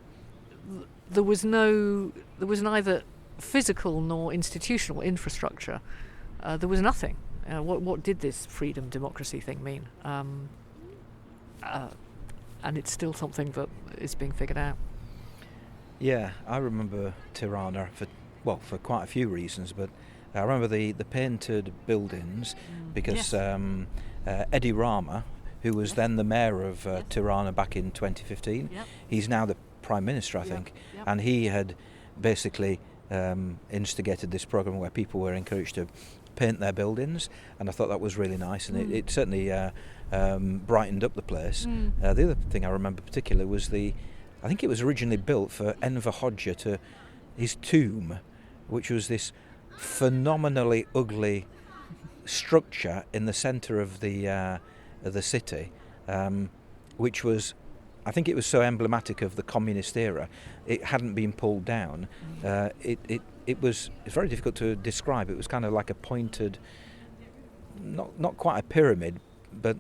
there was neither physical nor institutional infrastructure. There was nothing. What did this freedom democracy thing mean? And it's still something that is being figured out. Yeah, I remember Tirana for quite a few reasons, but I remember the painted buildings because Yes. Eddie Rama, who was then the mayor of Tirana back in 2015, Yep. he's now the Prime Minister, I think, Yep. and he had basically instigated this program where people were encouraged to paint their buildings, and I thought that was really nice, and it certainly brightened up the place. The other thing I remember particularly was I think it was originally built for Enver Hoxha to his tomb, which was this phenomenally ugly structure in the centre of the city, which was, I think it was so emblematic of the communist era. It hadn't been pulled down. It's very difficult to describe. It was kind of like a pointed, not quite a pyramid, but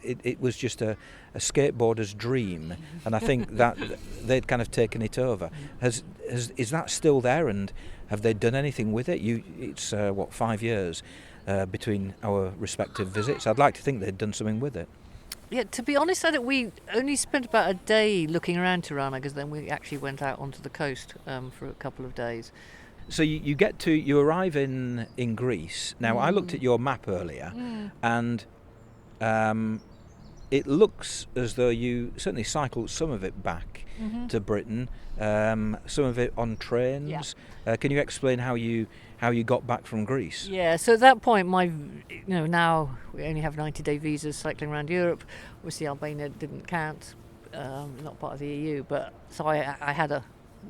it was just a skateboarder's dream, and I think that they'd kind of taken it over. Is that still there, and have they done anything with it? It's 5 years between our respective visits. I'd like to think they'd done something with it. Yeah, to be honest, we only spent about a day looking around Tirana, because then we actually went out onto the coast for a couple of days. So you arrive in Greece. Now I looked at your map earlier, and it looks as though you certainly cycled some of it back to Britain, some of it on trains. Yeah. Can you explain how you got back from Greece? Yeah, so at that point, now we only have 90-day visas cycling around Europe. Obviously, Albania didn't count, not part of the EU, but so I had a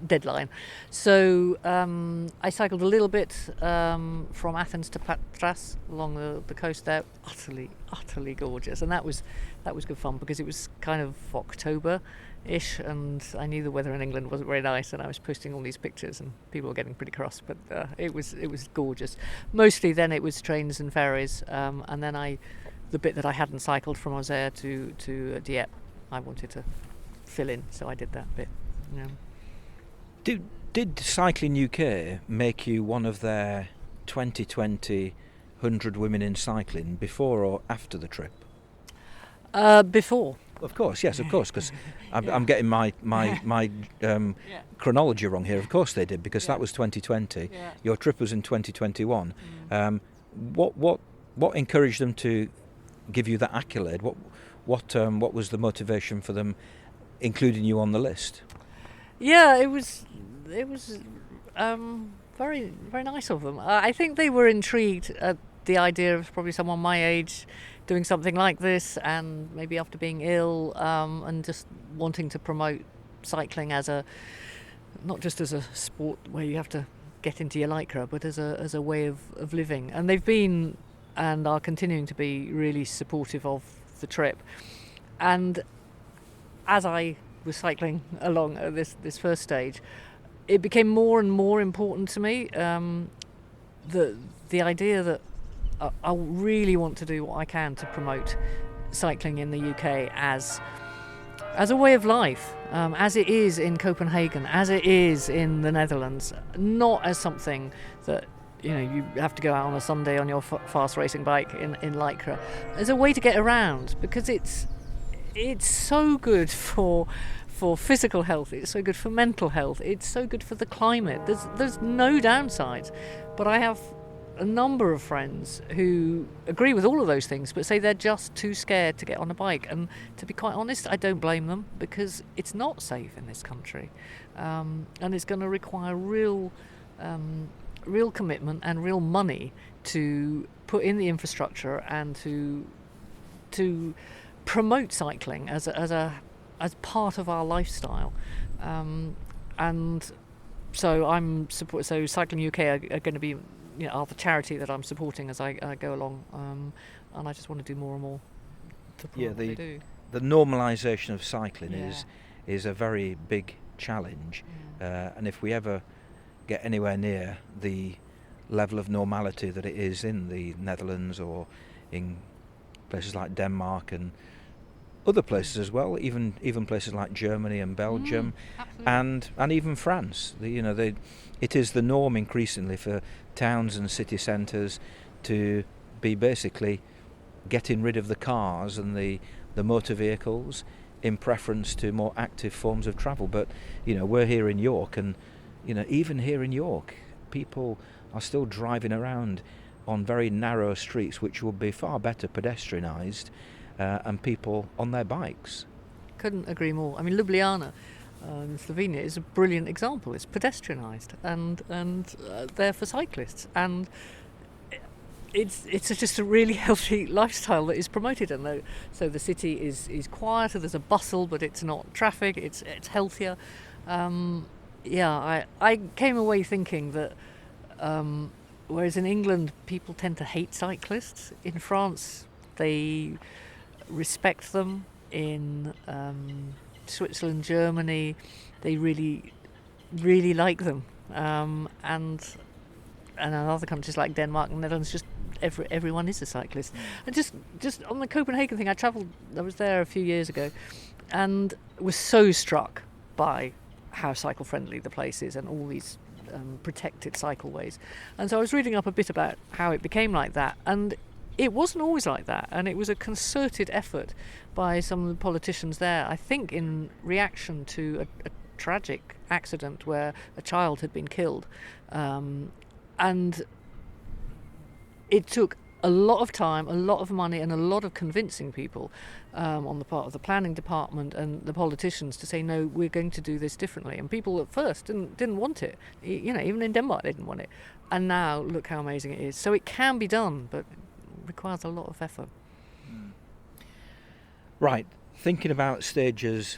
deadline. So I cycled a little bit from Athens to Patras along the coast there. Utterly gorgeous, and that was good fun because it was kind of October-ish, and I knew the weather in England wasn't very nice, and I was posting all these pictures, and people were getting pretty cross. But it was gorgeous. Mostly then it was trains and ferries, and then the bit that I hadn't cycled from Auxerre to Dieppe, I wanted to fill in, so I did that bit. Yeah. Did Cycling UK make you one of their 2020 100 Women in Cycling before or after the trip? Before. Of course, yes, of course, because I'm getting my chronology wrong here. Of course they did, because that was 2020. Yeah. Your trip was in 2021. What encouraged them to give you that accolade? What was the motivation for them including you on the list? Yeah, it was very, very nice of them. I think they were intrigued at the idea of probably someone my age doing something like this, and maybe after being ill, and just wanting to promote cycling not just as a sport where you have to get into your lycra, but as a way of living. And they've been and are continuing to be really supportive of the trip. And as I was cycling along at this first stage, it became more and more important to me, the idea that I really want to do what I can to promote cycling in the UK as a way of life, as it is in Copenhagen, as it is in the Netherlands, not as something that you have to go out on a Sunday on your fast racing bike in lycra, as a way to get around, because it's so good for physical health, it's so good for mental health, it's so good for the climate. There's no downsides. But I have a number of friends who agree with all of those things, but say they're just too scared to get on a bike. And to be quite honest, I don't blame them, because it's not safe in this country, and it's going to require real commitment and real money to put in the infrastructure and to promote cycling as part of our lifestyle, and so So Cycling UK are going to be, are the charity that I'm supporting as I go along, and I just want to do more and more to promote what they do. The normalisation of cycling is a very big challenge, and if we ever get anywhere near the level of normality that it is in the Netherlands or in places like Denmark and other places as well, even places like Germany and Belgium, and even France. It is the norm increasingly for towns and city centres to be basically getting rid of the cars and the motor vehicles in preference to more active forms of travel. But we're here in York, and even here in York, people are still driving around on very narrow streets which would be far better pedestrianised, and people on their bikes. Couldn't agree more. I mean, Ljubljana in Slovenia is a brilliant example. It's pedestrianised and there for cyclists, and it's just a really healthy lifestyle that is promoted. And so the city is quieter. There's a bustle, but it's not traffic. It's healthier. I came away thinking that whereas in England people tend to hate cyclists, in France they respect them. In Switzerland, Germany, they really, really like them, and in other countries like Denmark and Netherlands, just everyone is a cyclist. And just on the Copenhagen thing, I was there a few years ago, and was so struck by how cycle friendly the place is and all these protected cycleways. And so I was reading up a bit about how it became like that, and it wasn't always like that, and it was a concerted effort by some of the politicians there, I think in reaction to a tragic accident where a child had been killed. And it took a lot of time, a lot of money, and a lot of convincing people on the part of the planning department and the politicians to say, no, we're going to do this differently. And people at first didn't want it. Even in Denmark they didn't want it. And now look how amazing it is. So it can be done, but requires a lot of effort. Right, thinking about stages,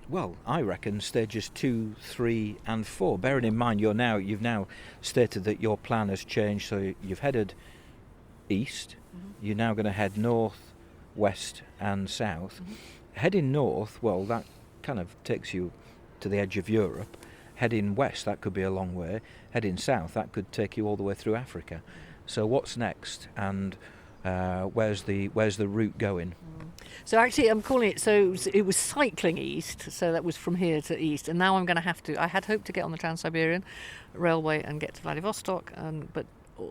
well, I reckon stages 2, 3 and 4. Bearing in mind you've now stated that your plan has changed, so you've headed east. You're now going to head north, west and south. Heading north, well, that kind of takes you to the edge of Europe. Heading west, that could be a long way. Heading south, that could take you all the way through Africa. So what's next, and where's the route going? So actually I'm calling it, so it was cycling east, so that was from here to east, and now I'm going to have to, I had hoped to get on the Trans-Siberian Railway and get to Vladivostok, but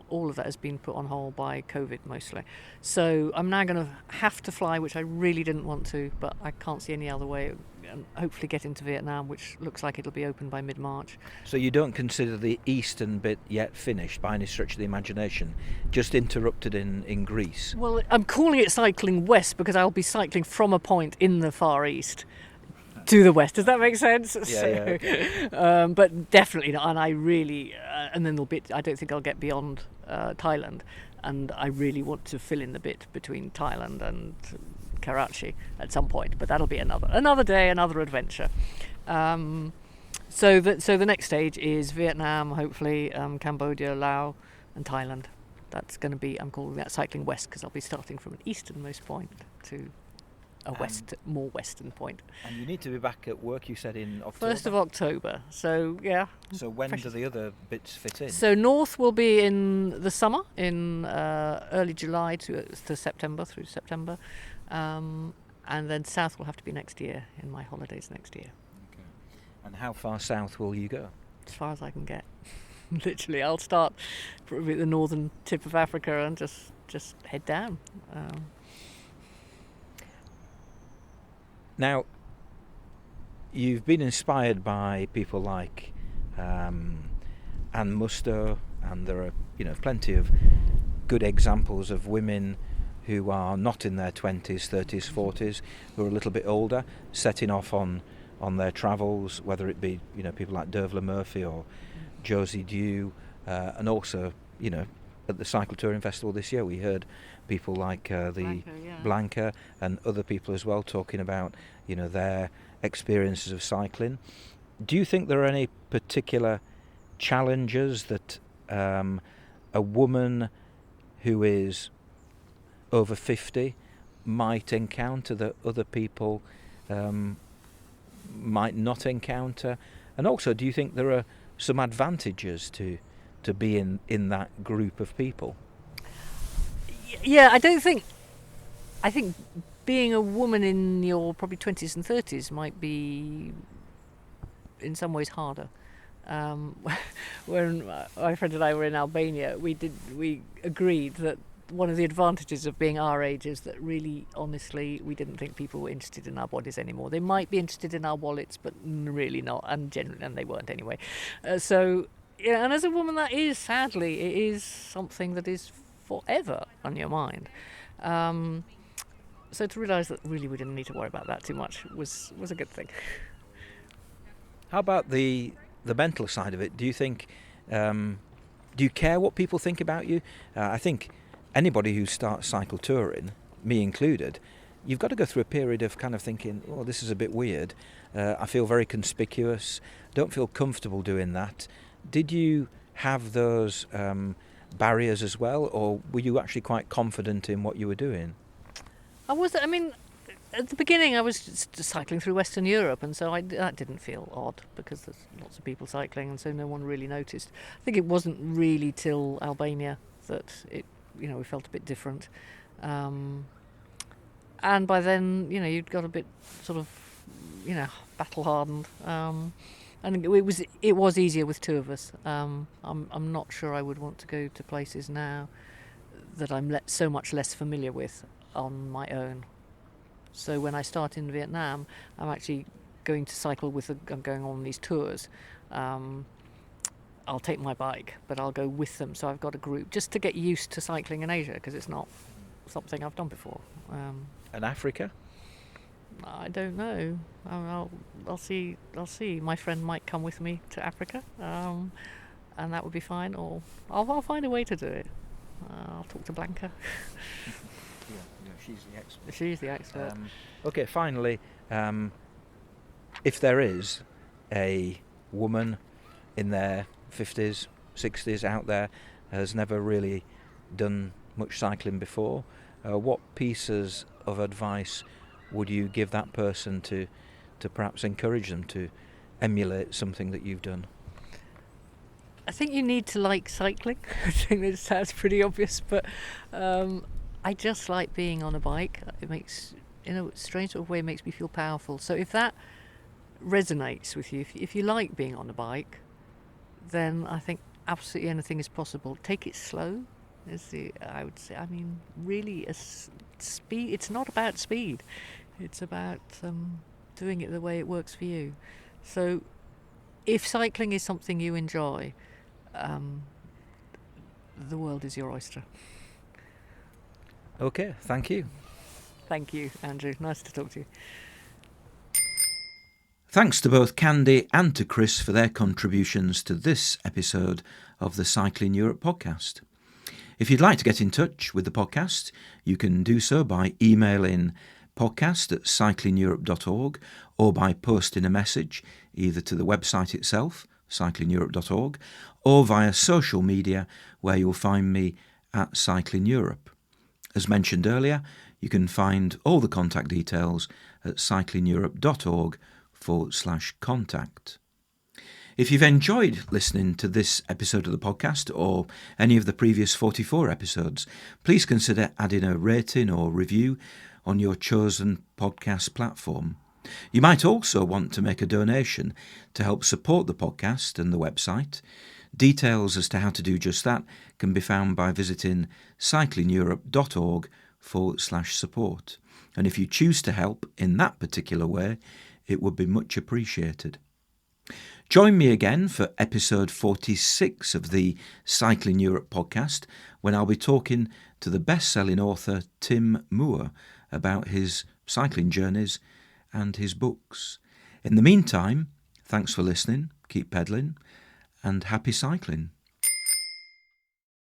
all of that has been put on hold by COVID mostly. So I'm now going to have to fly, which I really didn't want to, but I can't see any other way, and hopefully get into Vietnam, which looks like it'll be open by mid-March. So you don't consider the eastern bit yet finished by any stretch of the imagination, just interrupted in Greece? Well, I'm calling it cycling west because I'll be cycling from a point in the Far East to the west. Does that make sense? Yeah, okay. But definitely not. And I really, and then I don't think I'll get beyond Thailand. And I really want to fill in the bit between Thailand and Karachi at some point. But that'll be another day, another adventure. So the next stage is Vietnam, hopefully, Cambodia, Laos, and Thailand. That's going to be, I'm calling that cycling west because I'll be starting from an easternmost point to a more western point. And you need to be back at work, you said, in October? 1st of October, so yeah. So when do the other bits fit in? So north will be in the summer, in early July to September, through September. And then south will have to be next year, in my holidays next year. Okay. And how far south will you go? As far as I can get. Literally, I'll start probably at the northern tip of Africa and just head down. Now, you've been inspired by people like Anne Mustoe, and there are plenty of good examples of women who are not in their 20s, 30s, 40s, who are a little bit older, setting off on their travels, whether it be people like Dervla Murphy or Josie Dew, and also at the Cycle Touring Festival this year we heard people like Blanca and other people as well talking about their experiences of cycling. Do you think there are any particular challenges that a woman who is over 50 might encounter that other people might not encounter? And also, do you think there are some advantages to be in that group of people? Yeah, I think being a woman in your probably 20s and 30s might be in some ways harder. When my friend and I were in Albania, we agreed that one of the advantages of being our age is that really, honestly, we didn't think people were interested in our bodies anymore. They might be interested in our wallets, but really not, and they weren't anyway. So, yeah, and as a woman, that is, sadly, it is something that is forever on your mind. So to realise that really we didn't need to worry about that too much was a good thing. How about the mental side of it? Do you think, do you care what people think about you? I think anybody who starts cycle touring, me included, you've got to go through a period of kind of thinking, oh, this is a bit weird. I feel very conspicuous. Don't feel comfortable doing that. Did you have those barriers as well, or were you actually quite confident in what you were doing? I mean, at the beginning I was just cycling through Western Europe, and so that didn't feel odd because there's lots of people cycling, and so no one really noticed. I think it wasn't really till Albania that we felt a bit different. And by then, you'd got a bit sort of, battle hardened. I think it was easier with two of us. I'm not sure I would want to go to places now that I'm so much less familiar with on my own. So when I start in Vietnam, I'm actually going to cycle I'm going on these tours. I'll take my bike, but I'll go with them. So I've got a group just to get used to cycling in Asia, because it's not something I've done before. And Africa? I don't know. I'll see. My friend might come with me to Africa, and that would be fine. Or I'll find a way to do it. I'll talk to Blanca. Yeah, she's the expert. She's the expert. Okay, finally, if there is a woman in their 50s, 60s out there, has never really done much cycling before, what pieces of advice would you give that person to perhaps encourage them to emulate something that you've done? I think you need to like cycling. I think that sounds pretty obvious, but I just like being on a bike. It makes, in a strange sort of way, it makes me feel powerful. So if that resonates with you, if you like being on a bike, then I think absolutely anything is possible. Take it slow, I would say. I mean, really, speed. It's not about speed. It's about doing it the way it works for you. So if cycling is something you enjoy, the world is your oyster. Okay, thank you. Thank you, Andrew. Nice to talk to you. Thanks to both Candy and to Chris for their contributions to this episode of the Cycling Europe podcast. If you'd like to get in touch with the podcast, you can do so by emailing podcast@cyclingeurope.org or by posting a message either to the website itself, cyclingeurope.org, or via social media where you'll find me at Cycling Europe. As mentioned earlier, you can find all the contact details at cyclingeurope.org/contact. If you've enjoyed listening to this episode of the podcast or any of the previous 44 episodes, please consider adding a rating or review on your chosen podcast platform. You might also want to make a donation to help support the podcast and the website. Details as to how to do just that can be found by visiting cyclingeurope.org/support. And if you choose to help in that particular way, it would be much appreciated. Join me again for episode 46 of the Cycling Europe podcast, when I'll be talking to the best-selling author Tim Moore about his cycling journeys and his books. In the meantime, thanks for listening, keep pedalling, and happy cycling.